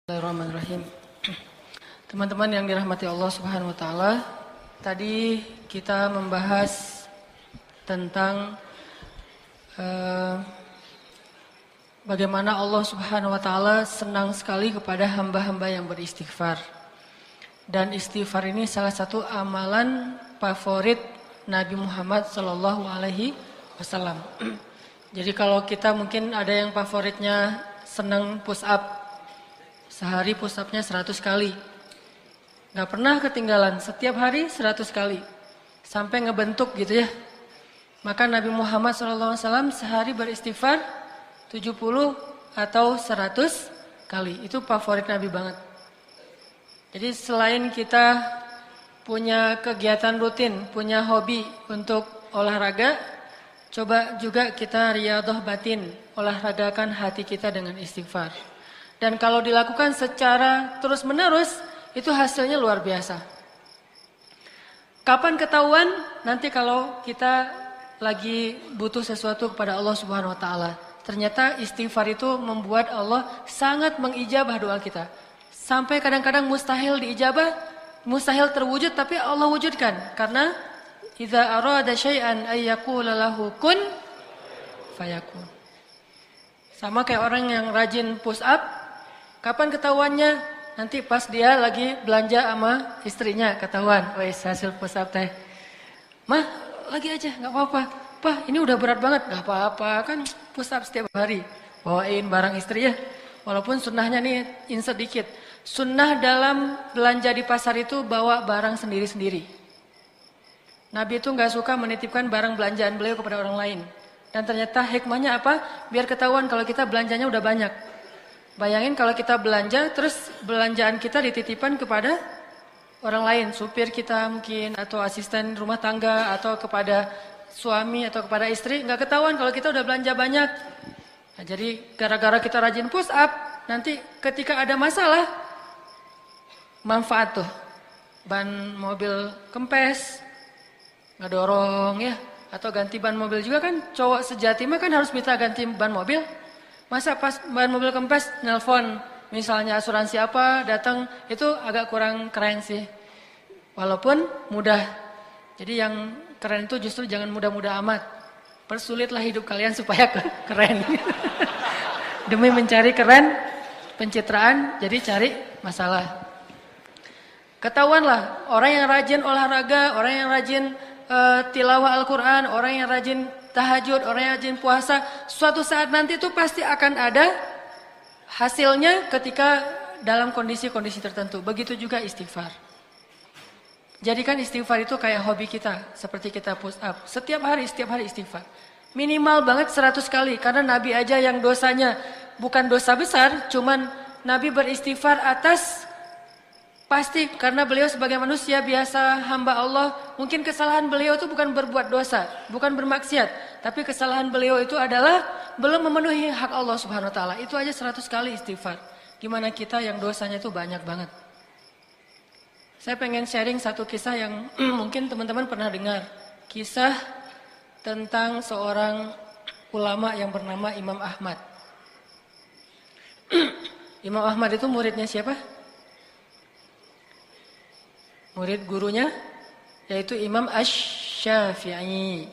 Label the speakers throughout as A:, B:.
A: Bismillahirrahmanirrahim. Teman-teman yang dirahmati Allah Subhanahu wa taala, tadi kita membahas tentang bagaimana Allah Subhanahu wa taala senang sekali kepada hamba-hamba yang beristighfar. Dan istighfar ini salah satu amalan favorit Nabi Muhammad sallallahu alaihi wasallam. Jadi kalau kita mungkin ada yang favoritnya senang push up, sehari push up-nya 100 kali. Gak pernah ketinggalan, setiap hari 100 kali. Sampai ngebentuk gitu ya. Maka Nabi Muhammad SAW sehari beristighfar 70 atau 100 kali. Itu favorit Nabi banget. Jadi selain kita punya kegiatan rutin, punya hobi untuk olahraga, coba juga kita riyadhah batin, olahragakan hati kita dengan istighfar. Dan kalau dilakukan secara terus-menerus, itu hasilnya luar biasa. Kapan ketahuan? Nanti kalau kita lagi butuh sesuatu kepada Allah Subhanahu wa taala. Ternyata istighfar itu membuat Allah sangat mengijabah doa kita. Sampai kadang-kadang mustahil diijabah, mustahil terwujud, tapi Allah wujudkan. Karena idza arada syai'an ay yaqula lahu kun fayakun. Sama kayak orang yang rajin push up. Kapan ketahuannya? Nanti pas dia lagi belanja sama istrinya ketahuan. Wes hasil push up teh. Mah, lagi aja, gak apa-apa. Pak, ini udah berat banget. Gak apa-apa, kan push up setiap hari. Bawain barang istri ya. Walaupun sunnahnya nih insert dikit. Sunnah dalam belanja di pasar itu bawa barang sendiri-sendiri. Nabi itu gak suka menitipkan barang belanjaan beliau kepada orang lain. Dan ternyata hikmahnya apa? Biar ketahuan kalau kita belanjanya udah banyak. Bayangin kalau kita belanja, terus belanjaan kita dititipkan kepada orang lain. Supir kita mungkin, atau asisten rumah tangga, atau kepada suami, atau kepada istri. Nggak ketahuan kalau kita udah belanja banyak. Nah, jadi gara-gara kita rajin push up, nanti ketika ada masalah, manfaat tuh. Ban mobil kempes, ngedorong ya. Atau ganti ban mobil juga kan, cowok sejati mah kan harus minta ganti ban mobil. Masa pas ban mobil kempes nelpon misalnya asuransi apa datang, itu agak kurang keren sih. Walaupun mudah. Jadi yang keren itu justru jangan mudah-mudah amat. Persulitlah hidup kalian supaya keren. Demi mencari keren, pencitraan, jadi cari masalah. Ketahuanlah orang yang rajin olahraga, orang yang rajin tilawah Al-Quran, orang yang rajin tahajud, orang yang rajin puasa, suatu saat nanti itu pasti akan ada hasilnya ketika dalam kondisi-kondisi tertentu. Begitu juga istighfar. Jadikan istighfar itu kayak hobi kita, seperti kita push up. Setiap hari istighfar. Minimal banget 100 kali, karena Nabi aja yang dosanya bukan dosa besar, cuman Nabi beristighfar atas pasti karena beliau sebagai manusia biasa hamba Allah, mungkin kesalahan beliau itu bukan berbuat dosa, bukan bermaksiat, tapi kesalahan beliau itu adalah belum memenuhi hak Allah Subhanahu wa taala. Itu aja 100 kali istighfar. Gimana kita yang dosanya itu banyak banget. Saya pengen sharing satu kisah yang mungkin teman-teman pernah dengar. Kisah tentang seorang ulama yang bernama Imam Ahmad. Imam Ahmad itu muridnya siapa? Murid gurunya yaitu Imam Asy-Syafi'i.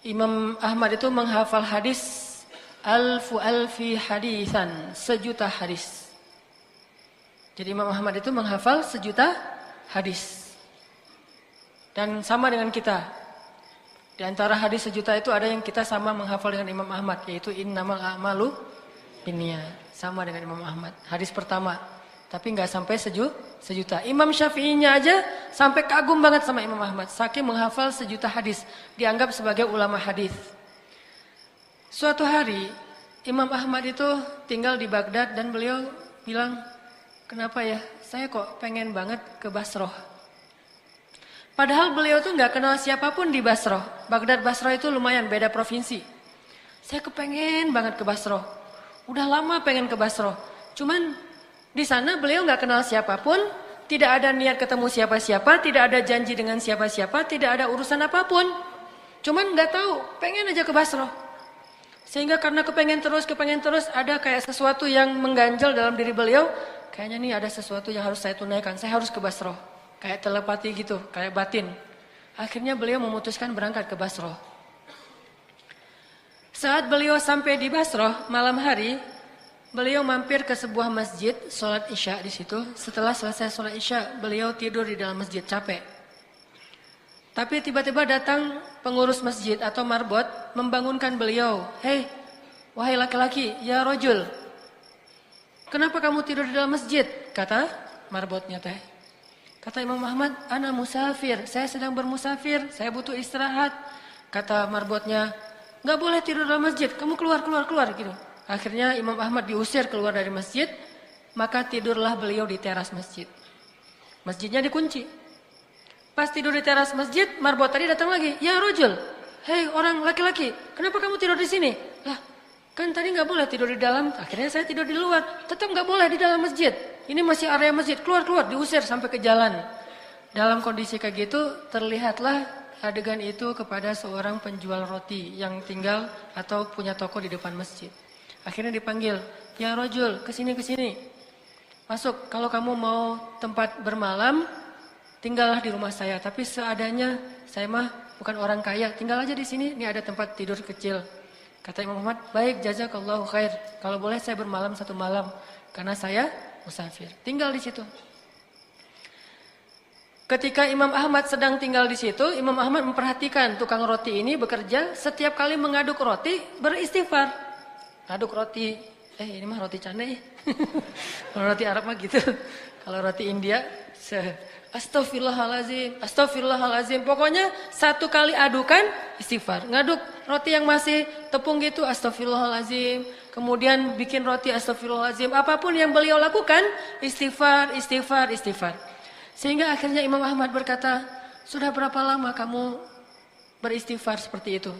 A: Imam Ahmad itu menghafal hadis alfi hadisan, 1.000.000 hadis. Jadi Imam Ahmad itu menghafal 1.000.000 hadis. Dan sama dengan kita. Di antara hadis 1.000.000 itu ada yang kita sama menghafal dengan Imam Ahmad, yaitu innamal a'malu binniyat. Sama dengan Imam Ahmad. Hadis pertama. Tapi nggak sampai 1.000.000. Imam Syafi'inya aja sampai kagum banget sama Imam Ahmad. Saking menghafal 1.000.000 hadis. Dianggap sebagai ulama hadis. Suatu hari Imam Ahmad itu tinggal di Baghdad dan beliau bilang, kenapa ya saya kok pengen banget ke Basrah. Padahal beliau tuh nggak kenal siapapun di Basrah. Baghdad Basrah itu lumayan beda provinsi. Saya kepengen banget ke Basrah. Udah lama pengen ke Basrah. Cuman di sana beliau nggak kenal siapapun, tidak ada niat ketemu siapa-siapa, tidak ada janji dengan siapa-siapa, tidak ada urusan apapun. Cuman nggak tahu, pengen aja ke Basrah. Sehingga karena kepengen terus, ada kayak sesuatu yang mengganjal dalam diri beliau, kayaknya nih ada sesuatu yang harus saya tunaikan, saya harus ke Basrah. Kayak telepati gitu, kayak batin. Akhirnya beliau memutuskan berangkat ke Basrah. Saat beliau sampai di Basrah malam hari, beliau mampir ke sebuah masjid, sholat isya di situ. Setelah selesai sholat isya, beliau tidur di dalam masjid, capek. Tapi tiba-tiba datang pengurus masjid atau marbot membangunkan beliau. Hei, wahai laki-laki, ya rojul, kenapa kamu tidur di dalam masjid? Kata marbotnya teh. Kata Imam Ahmad, ana musafir, saya sedang bermusafir, saya butuh istirahat. Kata marbotnya, nggak boleh tidur dalam masjid, kamu keluar gitu. Akhirnya Imam Ahmad diusir keluar dari masjid, maka tidurlah beliau di teras masjid. Masjidnya dikunci. Pas tidur di teras masjid, marbot tadi datang lagi. Ya rojul, hei orang laki-laki, kenapa kamu tidur di sini? Lah, kan tadi nggak boleh tidur di dalam. Akhirnya saya tidur di luar. Tetap nggak boleh di dalam masjid. Ini masih area masjid. Keluar, diusir sampai ke jalan. Dalam kondisi kayak gitu, terlihatlah adegan itu kepada seorang penjual roti yang tinggal atau punya toko di depan masjid. Akhirnya dipanggil, ya rojul, kesini. Masuk, kalau kamu mau tempat bermalam, tinggallah di rumah saya. Tapi seadanya, saya mah bukan orang kaya, tinggal aja di sini. Ini ada tempat tidur kecil. Kata Imam Ahmad, baik, jazakallahu khair. Kalau boleh saya bermalam 1 malam, karena saya musafir. Tinggal di situ. Ketika Imam Ahmad sedang tinggal di situ, Imam Ahmad memperhatikan tukang roti ini bekerja, setiap kali mengaduk roti beristighfar. Aduk roti, ini mah roti canai. Kalau roti Arab mah gitu. Kalau roti India, Astagfirullahalazim. Pokoknya 1 kali adukan istighfar. Ngaduk roti yang masih tepung gitu, astagfirullahalazim. Kemudian bikin roti, astagfirullahalazim. Apapun yang beliau lakukan, istighfar. Sehingga akhirnya Imam Ahmad berkata, sudah berapa lama kamu beristighfar seperti itu?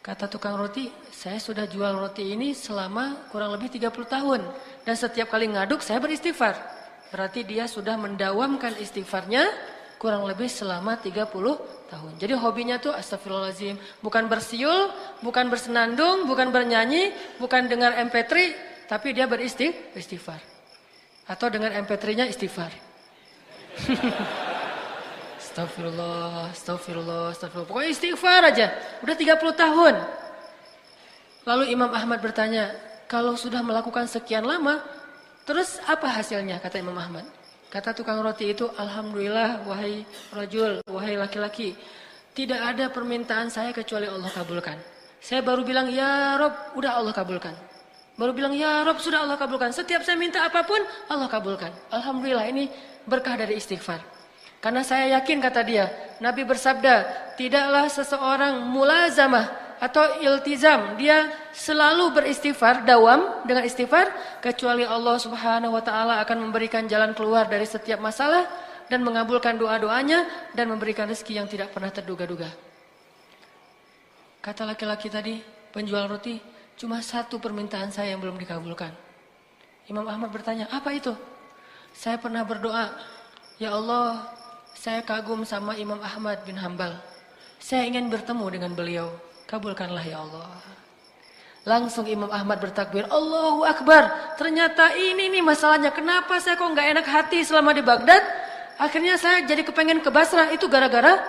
A: Kata tukang roti, saya sudah jual roti ini selama kurang lebih 30 tahun. Dan setiap kali ngaduk saya beristighfar. Berarti dia sudah mendawamkan istighfarnya kurang lebih selama 30 tahun. Jadi hobinya tuh astagfirullahaladzim. Bukan bersiul, bukan bersenandung, bukan bernyanyi, bukan dengar MP3. Tapi dia beristighfar. Atau dengar MP3-nya istighfar. Astagfirullah. Pokoknya istighfar aja. Udah 30 tahun. Lalu Imam Ahmad bertanya, kalau sudah melakukan sekian lama, terus apa hasilnya? Kata Imam Ahmad. Kata tukang roti itu, alhamdulillah wahai rajul, wahai laki-laki. Tidak ada permintaan saya kecuali Allah kabulkan. Saya baru bilang, ya Rob, udah Allah kabulkan. Baru bilang, ya Rob, sudah Allah kabulkan. Setiap saya minta apapun, Allah kabulkan. Alhamdulillah, ini berkah dari istighfar. Karena saya yakin, kata dia, Nabi bersabda, tidaklah seseorang mulazamah atau iltizam, dia selalu beristighfar, dawam dengan istighfar, kecuali Allah Subhanahu wa taala akan memberikan jalan keluar dari setiap masalah dan mengabulkan doa-doanya dan memberikan rezeki yang tidak pernah terduga-duga. Kata laki-laki tadi, penjual roti, cuma 1 permintaan saya yang belum dikabulkan. Imam Ahmad bertanya, apa itu? Saya pernah berdoa, ya Allah, saya kagum sama Imam Ahmad bin Hanbal. Saya ingin bertemu dengan beliau. Kabulkanlah ya Allah. Langsung Imam Ahmad bertakbir, Allahu Akbar. Ternyata ini nih masalahnya. Kenapa saya kok nggak enak hati selama di Baghdad? Akhirnya saya jadi kepengen ke Basrah. Itu gara-gara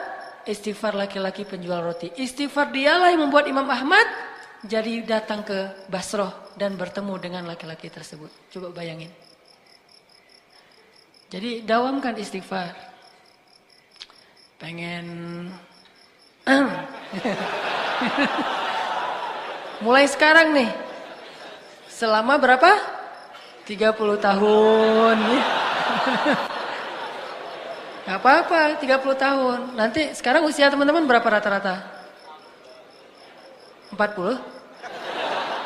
A: istighfar laki-laki penjual roti. Istighfar dialah yang membuat Imam Ahmad jadi datang ke Basrah dan bertemu dengan laki-laki tersebut. Coba bayangin. Jadi dawamkan istighfar. Pengen mulai sekarang nih. Selama berapa? 30 tahun. Gak apa-apa, 30 tahun. Nanti sekarang usia teman-teman berapa rata-rata? 40?